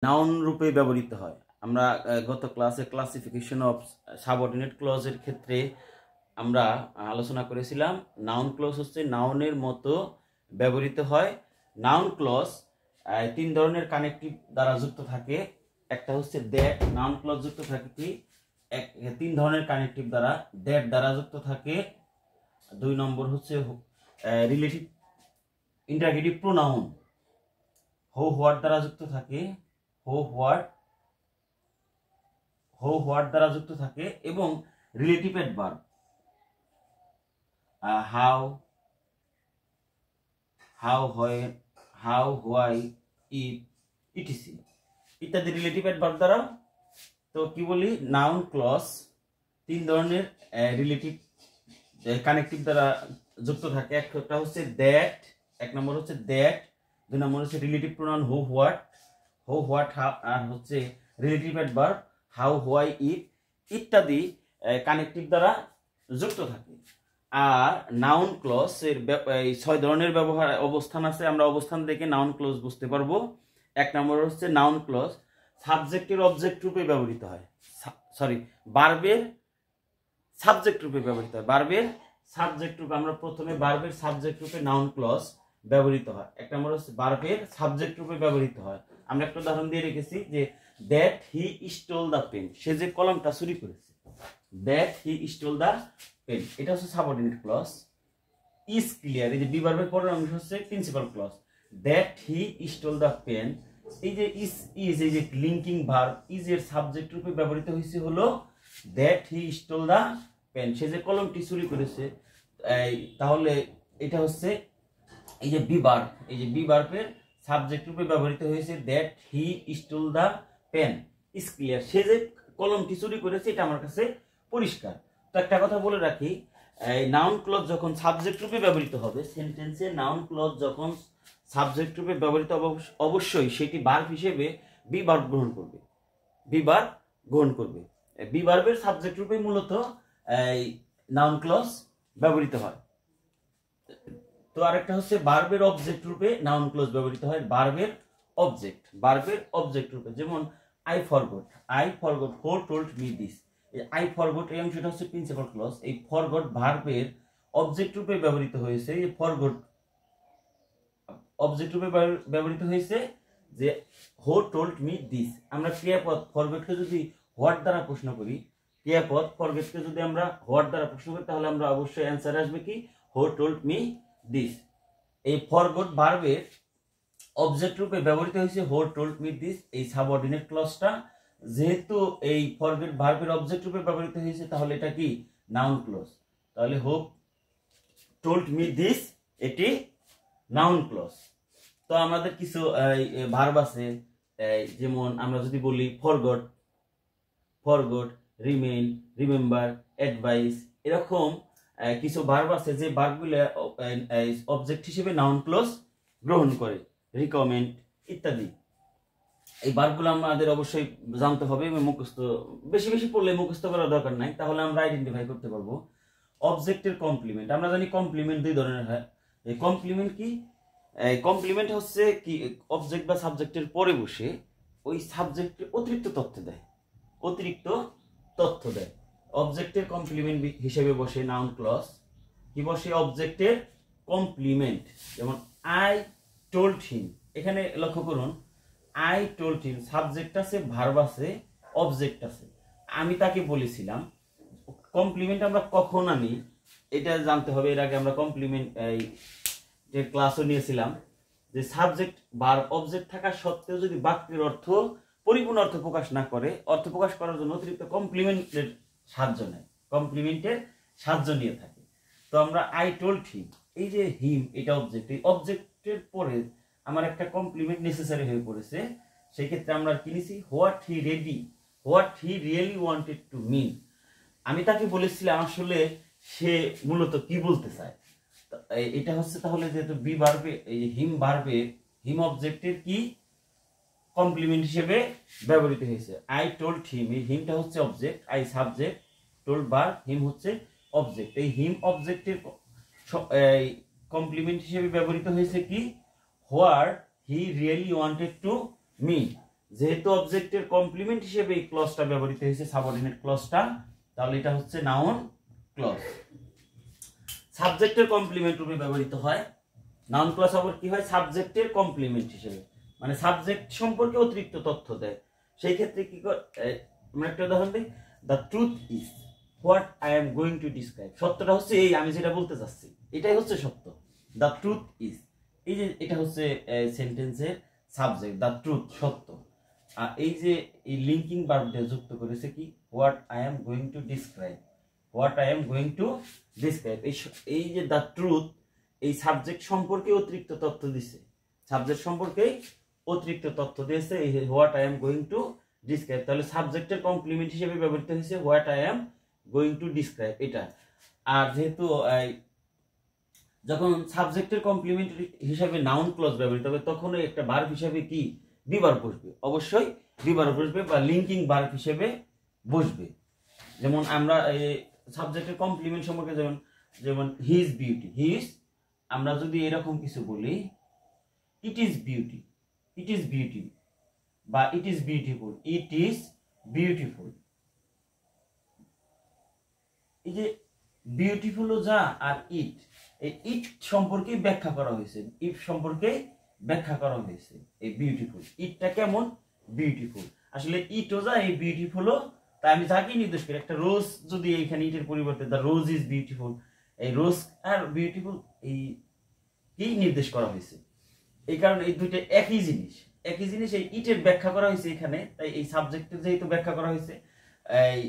Noun রূপে ব্যবহৃত হয়। আমরা গত ক্লাসে ক্লাসিফিকেশন অফ সাবঅর্ডিনেট ক্লজের ক্ষেত্রে আমরা আলোচনা করেছিলাম নাউন ক্লজ হচ্ছে নাউনের মতো ব্যবহৃত হয়। নাউন ক্লজ তিন ধরনের কানেক্টিভ দ্বারা যুক্ত থাকে। একটা হচ্ছে দ্যাট, নাউন ক্লজ যুক্ত থাকে কি তিন ধরনের কানেক্টিভ দ্বারা, দ্যাট দ্বারা যুক্ত থাকে। দুই নম্বর হচ্ছে রিলেটিভ ইন্টারগেটিভ প্রোনাউন হো হোয়াট দ্বারা যুক্ত থাকে, হো হোয়াট দ্বারা যুক্ত থাকে, এবং relative adverb how, why, it, etc ইত্যাদি রিলেটিভ অ্যাডভার্ব দ্বারা। তো কি বলি, নাউন ক্লজ তিন ধরনের রিলেটিভ কানেক্টিভ দ্বারা যুক্ত থাকে। একটা হচ্ছে দ্যাট, এক নম্বর হচ্ছে দ্যাট, দুই নম্বর হচ্ছে রিলেটিভ প্রোনাউন হো হোয়াট, আর হচ্ছে রিলেটিভ অ্যাডভার্ব হাউ, হোয়াই, ইট ইত্যাদি কানেক্টিভ দ্বারা যুক্ত থাকে। আর নাউন ক্লজ এর এই 6 ধরনের ব্যবহার অবস্থান আছে। আমরা অবস্থান দেখে নাউন ক্লজ বুঝতে পারবো। এক নম্বর হচ্ছে নাউন ক্লজ সাবজেক্টের অবজেক্ট রূপে ব্যবহৃত হয়, ভার্বের সাবজেক্ট রূপে ব্যবহৃত হয়। ভার্বের সাবজেক্ট রূপে, আমরা প্রথমে ভার্বের সাবজেক্ট রূপে নাউন ক্লজ ব্যবহৃত হয়। এক নম্বর হচ্ছে ভার্বের সাবজেক্ট রূপে ব্যবহৃত হয়। আমরা একটা উদাহরণ দিয়ে রেখেছি যে that he stole the pen, সে যে কলমটা চুরি করেছে। That he stole the pen, এটা হচ্ছে সাবঅর্ডিনেট ক্লজ। ইজ ক্লিয়ার, এই যে বি ভার্বের পরের অংশ হচ্ছে principal clause. That he stole the pen, এই যে ইজ এই যে লিঙ্কিং ভার্ব, ইজ এর সাবজেক্ট রূপে ব্যবহৃত হয়েছে হলো that he stole the pen, সে যে কলমটি চুরি করেছে। তাহলে এটা হচ্ছে এই যে বি ভার্ব, এই যে বি ভার্বের সাবজেক্ট রূপে ব্যবহৃত হয়েছে that he stole the pen is clear, সে যে কলমটি চুরি করেছে এটা আমার কাছে পরিষ্কার। তো একটা কথা বলে রাখি, নাউন ক্লজ যখন সাবজেক্ট রূপে ব্যবহৃত হবে সেন্টেন্সে, নাউন ক্লজ যখন সাবজেক্ট রূপে ব্যবহৃত অবশ্যই সেটি ভার্ব হিসেবে বি ভার্ব গ্রহণ করবে, বি ভার্বের সাবজেক্ট রূপে মূলত নাউন ক্লজ ব্যবহৃত হয়। তো আরেকটা হচ্ছে ভার্বের অবজেক্ট রূপে নাউন ক্লজ ব্যবহৃত হয়। ভার্বের অবজেক্ট রূপে, যেমন I forgot who told me this. I forgot এই অংশটা হচ্ছে প্রিন্সিপাল ক্লজ। এই ফরগট ভার্বের অবজেক্ট রূপে ব্যবহৃত হয়েছে। এই ফরগট অবজেক্ট রূপে ব্যবহৃত হয়েছে যে হু টোল্ড মি দিস। আমরা ক্রিয়াপদ ফরগটকে যদি হোয়াট দ্বারা প্রশ্ন করি, ক্রিয়াপদ ফরগটকে যদি আমরা হোয়াট দ্বারা প্রশ্ন করি, তাহলে আমরা অবশ্যই অ্যান্সার আসবে কি হু টোল্ড মি দিস। এই ফরগট ভার্বের অবজেক্ট রূপে ব্যবহৃত হয়েছে হু টোল্ড মি দিস, এই সাবঅর্ডিনেট ক্লজটা। যেহেতু এই ফরগট ভার্বের অবজেক্ট রূপে ব্যবহৃত হয়েছে, তাহলে এটা কি নাউন ক্লজ। তাহলে হু টোল্ড মি দিস এটি নাউন ক্লজ। তো আমাদের কিছু ভার্ব আছে, যেমন আমরা যদি বলি ফরগট, রিমেইন, রিমেম্বার, অ্যাডভাইস, এরকম কিছু ভার্ব আছে যে ভার্বগুলো অবজেক্ট হিসেবে নাউন ক্লজ গ্রহণ করে, রিকমেন্ড ইত্যাদি। এই ভার্বগুলো আমাদের অবশ্যই জানতে হবে এবং মুখস্থ, বেশি পড়লে মুখস্থ করার দরকার নাই, তাহলে আমরা আইডেন্টিফাই করতে পারবো। অবজেক্টের কমপ্লিমেন্ট, আমরা জানি কমপ্লিমেন্ট দুই ধরনের হয়। এই কমপ্লিমেন্ট কি? কমপ্লিমেন্ট হচ্ছে কি অবজেক্ট বা সাবজেক্টের পরে বসে ওই সাবজেক্টে অতিরিক্ত তথ্য দেয়। অবজেক্টের কমপ্লিমেন্ট হিসেবে বসে নাউন ক্লজ। কি বসে? অবজেক্টের কমপ্লিমেন্ট। যেমন আই টোল্ড হিম, এখানে লক্ষ্য করুন আই টোল্ড হিম, সাবজেক্ট আছে, ভার্ব আছে, অবজেক্ট আছে। আমি তাকে বলেছিলাম। কমপ্লিমেন্ট আমরা কখন আনি এটা জানতে হবে। এর আগে আমরা কমপ্লিমেন্ট যে ক্লাসও নিয়েছিলাম যে সাবজেক্ট ভার্ব অবজেক্ট থাকা সত্ত্বেও যদি বাক্যের অর্থ পরিপূর্ণ অর্থ প্রকাশ না করে, অর্থ প্রকাশ করার জন্য অতিরিক্ত কমপ্লিমেন্টের সাহায্য নিয়ে থাকে। তো আমরা আই টোল্ড হিম, এই যে হিম এটা অবজেক্ট, এই অবজেক্টের পরে আমার একটা কমপ্লিমেন্ট নেসেসারি হয়ে পড়েছে। সেই ক্ষেত্রে আমরা কি নিছি? What he really wanted to mean. আমি তাকে বলেছিলাম আসলে সে মূলত কি বলতে চায়। এটা হচ্ছে তাহলে যেহেতু বি ভার্বে, এই হিম ভার্বে হিম অবজেক্টের কি কমপ্লিমেন্ট হিসেবে ব্যবহৃত হয়েছে। আই টোল্ড হিম, এই হিমটা হচ্ছে object, I subject, told verb, him হচ্ছে অবজেক্ট। এই হিম অবজেক্টের কমপ্লিমেন্ট হিসেবে ব্যবহৃত হয়েছে কি what he really wanted to mean. যেহেতু অবজেক্টের কমপ্লিমেন্ট হিসেবে এই ক্লজটা ব্যবহৃত হয়েছে সাবঅর্ডিনেট ক্লজটা, তাহলে এটা হচ্ছে নাউন ক্লজ। সাবজেক্টের কমপ্লিমেন্ট রূপে ব্যবহৃত হয়। নাউন ক্লজ আবার কি হয়, সাবজেক্টের কমপ্লিমেন্ট হিসেবে, মানে সাবজেক্ট সম্পর্কে অতিরিক্ত তথ্য দেয়। সেই ক্ষেত্রে কি করে, আমরা একটা উদাহরণ দিই, the truth is what I am going to describe. সত্যটা হচ্ছে এই, আমি যেটা বলতে চাচ্ছি এটাই হচ্ছে সত্য। দ্য ট্রুথ ইজ, এই যে এটা হচ্ছে সেন্টেন্সের সাবজেক্ট, দ্য ট্রুথ সত্য। আর এই যে এই লিঙ্কিং ভার্বটা যুক্ত করেছে কি, what I am going to describe, what I am going to describe. এই যে দ্য ট্রুথ, এই সাবজেক্ট সম্পর্কে অতিরিক্ত তথ্য দিছে, সাবজেক্ট সম্পর্কে অতিরিক্ত তথ্য দিয়েছে এই what I am going to describe. তাহলে সাবজেক্টের কমপ্লিমেন্ট হিসেবে ব্যবহৃত হয়েছে what I am going to describe এটা। আর যেহেতু যখন সাবজেক্টের কমপ্লিমেন্ট হিসেবে নাউন ক্লজ ব্যবহৃত হবে, তখন একটা ভার্ব হিসেবে কি বিভার্ব বসবে, অবশ্যই বিভার্ব বসবে বা লিঙ্কিং ভার্ব হিসেবে বসবে। যেমন আমরা সাবজেক্টের কমপ্লিমেন্ট সম্পর্কে যেমন he is beauty, he is, আমরা যদি এরকম কিছু বলি, it is beauty, it is beauty, বা it is beautiful, it is beautiful. এই যে বিউটিফুল যা আর ইট, এই ইট সম্পর্কে ব্যাখ্যা করা হয়েছে, ইট সম্পর্কে ব্যাখ্যা করা হয়েছে এই বিউটিফুল। ইটটা কেমন, বিউটিফুল। আসলে ইটও যা, এই বিউটিফুলও তাই। আমি যাকে নির্দেশ করি, একটা রোজ যদি এইখানে ইটের পরিবর্তে দ্য রোজ ইজ বিউটিফুল, এই রোজ আর বিউটিফুল এই কি নির্দেশ করা হয়েছে। এই কারণে এই দুইটা একই জিনিস, একই জিনিস। এই ইটের ব্যাখ্যা করা হয়েছে এখানে, তাই এই সাবজেক্টের যেহেতু ব্যাখ্যা করা হয়েছে, এই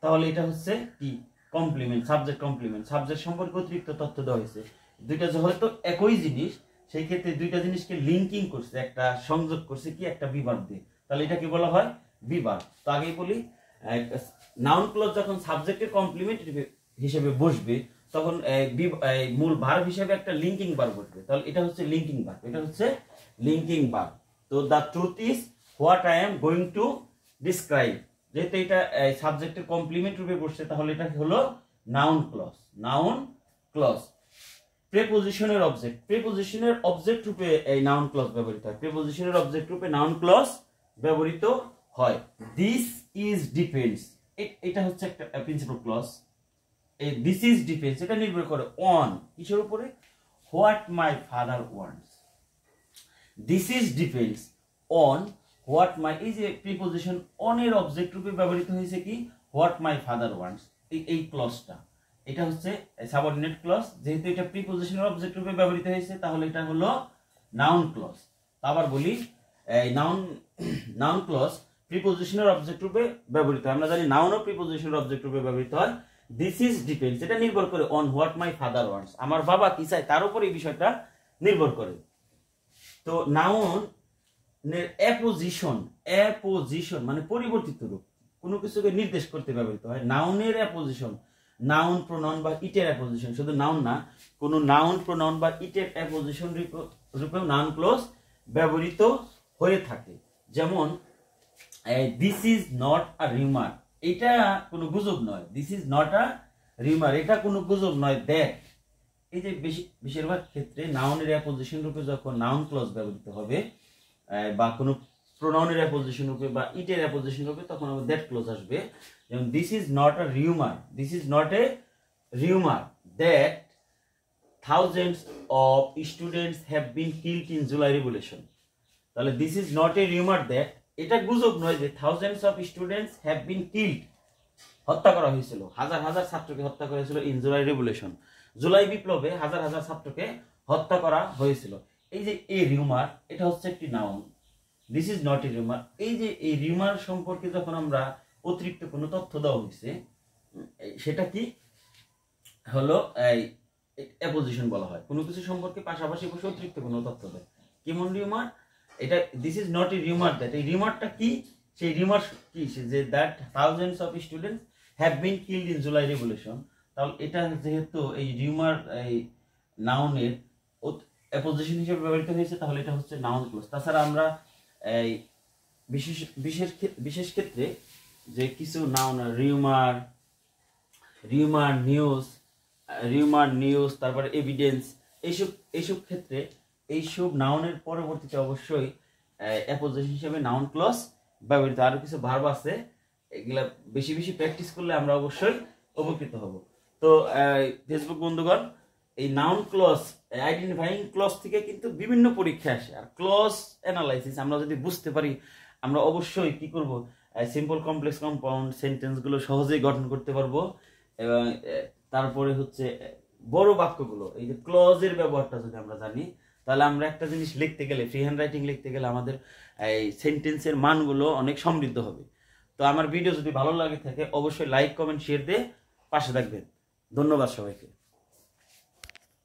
তাহলে এটা হচ্ছে কি কমপ্লিমেন্ট, সাবজেক্ট কমপ্লিমেন্ট, সাবজেক্ট সম্পর্কে অতিরিক্ত তথ্য দেওয়া হয়েছে। দুইটা হয়তো একই জিনিস, সেই ক্ষেত্রে দুইটা জিনিসকে লিঙ্কিং করছে, একটা সংযোগ করছে কি একটা বিভার্ব দিয়ে, তাহলে এটা কি বলা হয় বিভার্ব। তো আগেই বলি, নাউন ক্লজ যখন সাবজেক্টের কমপ্লিমেন্ট হিসেবে বসবে, তখন মূল ভার্ব হিসেবে একটা লিঙ্কিং ভার্ব বসবে, তাহলে এটা হচ্ছে লিঙ্কিং ভার্ব, এটা হচ্ছে লিঙ্কিং ভার্ব। তো the truth is what I am going to describe, যেহেতু এটা সাবজেক্টের কমপ্লিমেন্ট রূপে বসছে, তাহলে এটা হলো নাউন ক্লজ, নাউন ক্লজ। প্রিপজিশনের অবজেক্ট, প্রিপজিশনের অবজেক্ট রূপে এই নাউন ক্লজ ব্যবহৃত হয়, প্রিপজিশনের অবজেক্ট রূপে নাউন ক্লজ ব্যবহৃত হয়। দিস ইজ ডিপেন্ডস, এটা হচ্ছে একটা প্রিন্সিপাল ক্লজ। এই দিস ইজ ডিপেন্ডস, এটা নির্ভর করে অন কিসের উপরে, what my father wants. This is depends on what my, এই যে প্রিপজিশন অন এর অবজেক্ট রূপে ব্যবহৃত হয়েছে কি হোয়াট মাই ফাদার ওয়ান্টস, এই ক্লজটা, এটা হচ্ছে সাবঅর্ডিনেট ক্লজ। যেহেতু এটা প্রিপজিশনের অবজেক্ট রূপে ব্যবহৃত হয়েছে, তাহলে এটা হলো নাউন ক্লজ। আবার বলি, এই নাউন ক্লজ প্রিপজিশনের অবজেক্ট রূপে ব্যবহৃত হয়। আমরা জানি নাউন ও প্রিপজিশনের অবজেক্ট রূপে ব্যবহৃত হয়। দিস ইজ ডিপেন্ডস, এটা নির্ভর করে on what my father wants, আমার বাবা কি চায় তার উপর এই বিষয়টা নির্ভর করে। তো নাউন অ্যাপোজিশন, অ্যাপোজিশন মানে পরিবর্তিত রূপ, কোনো কিছুকে নির্দেশ করতে ব্যবহৃত হয়। নাউনের অ্যাপোজিশন, নাউন প্রোনাউন বা ইটের অ্যাপোজিশন, শুধু নাউন না, কোনো নাউন প্রোনাউন বা ইটের অ্যাপোজিশন রূপেও নাউন ক্লজ ব্যবহৃত হয়ে থাকে। যেমন দিস ইজ নট আ রিমার, এটা কোনো গুজব নয়, দিস ইজ নট আ রিমার, এটা কোনো গুজব নয়। দ্যাট, এই যে বেশিরভাগ ক্ষেত্রে নাউনের অ্যাপোজিশন রূপে যখন নাউন ক্লজ ব্যবহৃত হবে, বা কোনো প্রোনাউনের অ্যাপোজিশন রূপে বা ইটের অ্যাপোজিশন রূপে, তখন আবার দ্যাট ক্লজ আসবে। যেমন this is not a rumour, this is not a rumour that thousands of students have been killed in July revolution. তাহলে this is not a rumour that, এটা গুজব নয় যে thousands of students have been killed, হত্যা করা হয়েছিল, হাজার হাজার ছাত্রকে হত্যা করা হয়েছিল ইন জুলাই রেভলিউশন, জুলাই বিপ্লবে হাজার হাজার ছাত্রকে হত্যা করা হয়েছিল। এই যে এ রিউমার, এটা হচ্ছে একটি noun, this is not a rumour. এই যে এই রিউমার সম্পর্কে যখন আমরা অতিরিক্ত কোনো তথ্য দেওয়া হয়েছে, সেটা কি হলো অ্যাপোজিশন বলা হয়। কোনো কিছু সম্পর্কে পাশাপাশি বসে অতিরিক্ত কোনো তথ্য দেয়, কেমন রিউমার, এটা this is not a rumour that, এই রিউমারটা কি, সেই রিউমার কি যে that thousands of students have been killed in July revolution. তাহলে এটা যেহেতু এই রিউমার এই নাউনের অ্যাপোজিশন হিসেবে ব্যবহৃত হয়েছে, তাহলে এটা হচ্ছে নাউন ক্লজ। তাছাড়া আমরা এই বিশেষ ক্ষেত্রে যে কিছু নাউন রিউমার, নিউজ, তারপরে এভিডেন্স, এইসব ক্ষেত্রে এইসব নাউনের পরবর্তীতে অবশ্যই অ্যাপোজিশন হিসেবে নাউন ক্লজ ব্যবহৃত। আরো কিছু ভার্ব আছে, এগুলা বেশি বেশি প্র্যাকটিস করলে আমরা অবশ্যই উপকৃত হব। তো ফেসবুক বন্ধুগণ, এই নাউন ক্লজ আইডেন্টিফাইং ক্লজ থেকে কিন্তু বিভিন্ন পরীক্ষা আসে। আর ক্লজ অ্যানালাইসিস আমরা যদি বুঝতে পারি, আমরা অবশ্যই কি করব, সিম্পল কমপ্লেক্স কম্পাউন্ড সেন্টেন্সগুলো সহজেই গঠন করতে পারবো। এবং তারপরে হচ্ছে বড় বাক্যগুলো, এই যে ক্লজের ব্যবহারটা যদি আমরা জানি, তাহলে আমরা একটা জিনিস লিখতে গেলে, ফ্রি হ্যান্ড রাইটিং লিখতে গেলে আমাদের এই সেন্টেন্সের মানগুলো অনেক সমৃদ্ধ হবে। তো আমার ভিডিও যদি ভালো লাগে থাকে অবশ্যই লাইক কমেন্ট শেয়ার দিয়ে পাশে থাকবেন। ধন্যবাদ সবাইকে।